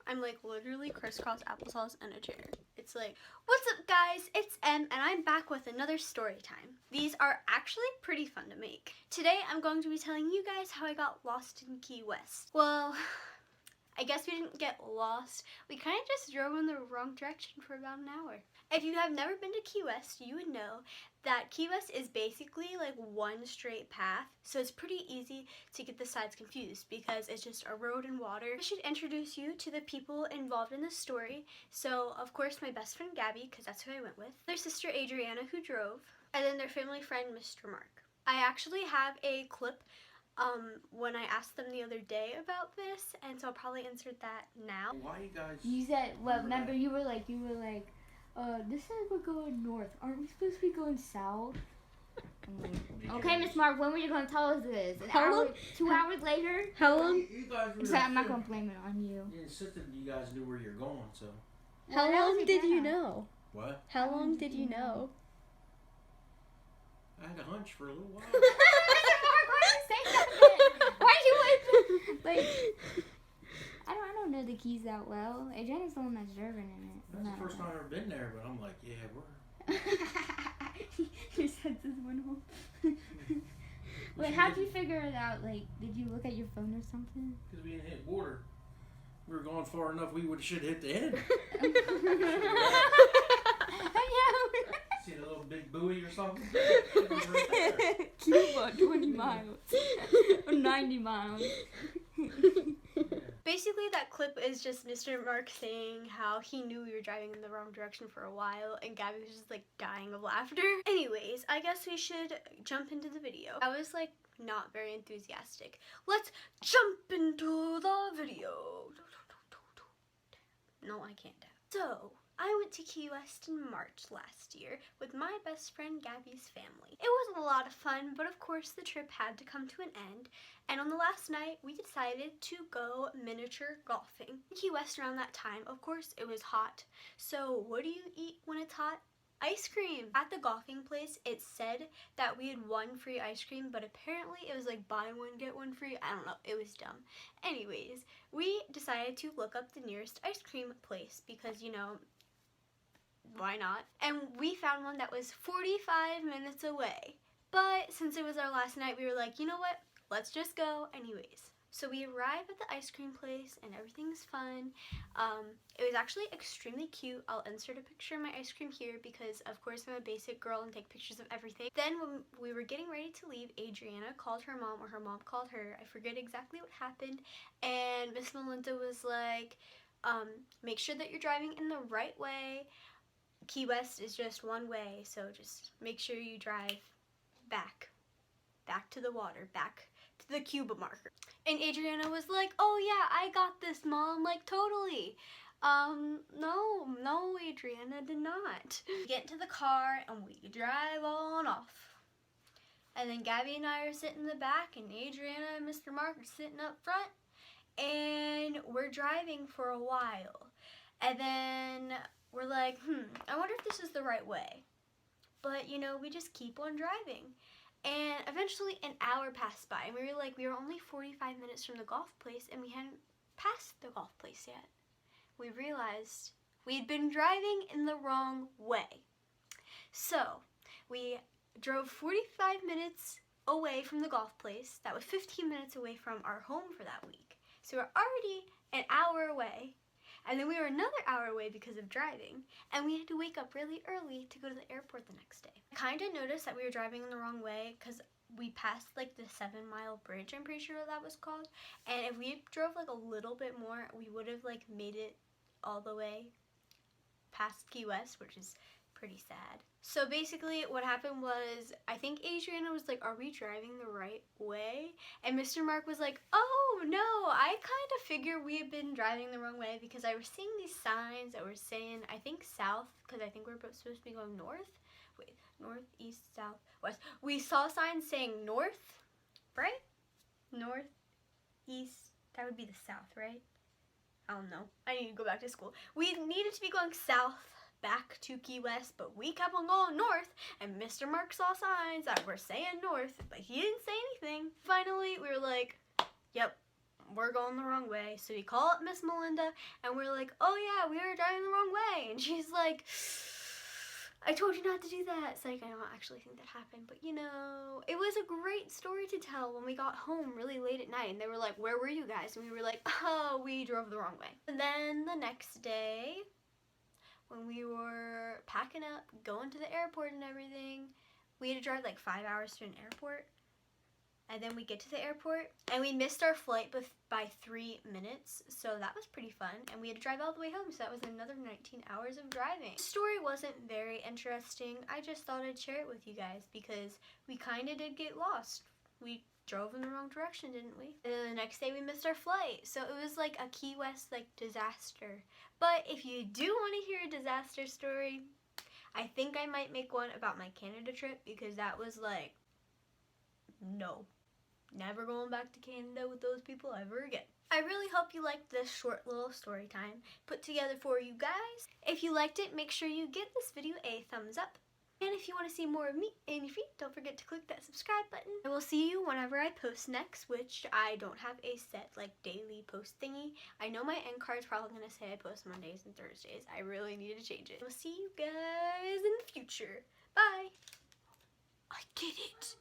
I'm like literally crisscross applesauce in a chair. It's like, what's up guys, it's Em and I'm back with another story time. These are actually pretty fun to make. Today I'm going to be telling you guys how I got lost in Key West. Well, I guess we didn't get lost. We kind of just drove in the wrong direction for about an hour. If you have never been to Key West, you would know that Key West is basically like one straight path, so it's pretty easy to get the sides confused because it's just a road and water. I should introduce you to the people involved in this story. So, of course, my best friend Gabby, because that's who I went with, their sister Adriana, who drove, and then their family friend Mr. Mark. I actually have a clip when I asked them the other day about this, and so I'll probably insert that now. Why you guys? You said, well, remember you were like, this says we're going north. Aren't we supposed to be going south? Okay, Miss Mark, when were you going to tell us this? An hour, 2 hours later? How long? You guys were So I'm not going to blame it on you. You insisted you guys knew where you're going, so. How long did you know? What? How long did you know? I had a hunch for a little while. Why do you like? I don't know the keys that well. Adriana's the one that's driven in it. That's the first time I've ever been there, but I'm like, yeah, we're. Your senses went home. Wait, how'd you figure it out? Like, did you look at your phone or something? Because we didn't hit water. We were going far enough. We should hit the end. See the little big buoy or something? It was right there. Cuba, 20 miles. Or 90 miles. Basically, that clip is just Mr. Mark saying how he knew we were driving in the wrong direction for a while, and Gabby was just like dying of laughter. Anyways, I guess we should jump into the video. I was like not very enthusiastic. Let's jump into the video. No, I can't. So, I went to Key West in March last year with my best friend Gabby's family. It was a lot of fun, but of course the trip had to come to an end, and on the last night we decided to go miniature golfing. In Key West around that time, of course, it was hot. So what do you eat when it's hot? Ice cream! At the golfing place, it said that we had one free ice cream, but apparently it was like buy one, get one free. I don't know. It was dumb. Anyways, we decided to look up the nearest ice cream place because, you know, why not? And we found one that was 45 minutes away. But since it was our last night, we were like, you know what? Let's just go anyways. So we arrived at the ice cream place and everything's fun. It was actually extremely cute. I'll insert a picture of my ice cream here because of course I'm a basic girl and take pictures of everything. Then when we were getting ready to leave, Adriana called her mom or her mom called her. I forget exactly what happened. And Miss Melinda was like, make sure that you're driving in the right way. Key West is just one way, so just make sure you drive back to the water, back to the Cuba marker. And Adriana was like, oh yeah, I got this, Mom, like totally. No, Adriana did not. We get into the car and we drive on off. And then Gabby and I are sitting in the back and Adriana and Mr. Mark are sitting up front. And we're driving for a while. And then we're like, I wonder if this is the right way. But, you know, we just keep on driving. And eventually an hour passed by. And we were like, we were only 45 minutes from the golf place. And we hadn't passed the golf place yet. We realized we had been driving in the wrong way. So, we drove 45 minutes away from the golf place. That was 15 minutes away from our home for that week. So, we're already an hour away. And then we were another hour away because of driving, and we had to wake up really early to go to the airport the next day. I kind of noticed that we were driving in the wrong way because we passed like the 7-mile bridge, I'm pretty sure that was called. And if we drove like a little bit more, we would have like made it all the way past Key West, which is pretty sad. So basically what happened was, I think Adriana was like, are we driving the right way? And Mr. Mark was like, oh no, I kind of figured we had been driving the wrong way because I was seeing these signs that were saying, I think south, because I think we're supposed to be going north. Wait, north, east, south, west. We saw signs saying north, right? North, east, that would be the south, right? I don't know. I need to go back to school. We needed to be going south back to Key West, but we kept on going north, and Mr. Mark saw signs that were saying north, but he didn't say anything. Finally, we were like, yep, we're going the wrong way. So we call up Miss Melinda and we're like, oh yeah, we were driving the wrong way. And she's like, I told you not to do that. It's like, I don't actually think that happened, but you know, it was a great story to tell when we got home really late at night and they were like, where were you guys? And we were like, oh, we drove the wrong way. And then the next day, when we were packing up, going to the airport and everything, we had to drive like 5 hours to an airport. And then we get to the airport and we missed our flight by 3 minutes. So that was pretty fun. And we had to drive all the way home. So that was another 19 hours of driving. The story wasn't very interesting. I just thought I'd share it with you guys because we kind of did get lost. We drove in the wrong direction, didn't we? And then the next day we missed our flight. So it was like a Key West like disaster. But if you do want to hear a disaster story, I think I might make one about my Canada trip because that was like, no. Never going back to Canada with those people ever again. I really hope you liked this short little story time put together for you guys. If you liked it, make sure you give this video a thumbs up. And if you want to see more of me and your feet, don't forget to click that subscribe button. I will see you whenever I post next, which I don't have a set like daily post thingy. I know my end card's probably going to say I post Mondays and Thursdays. I really need to change it. We'll see you guys in the future. Bye. I did it.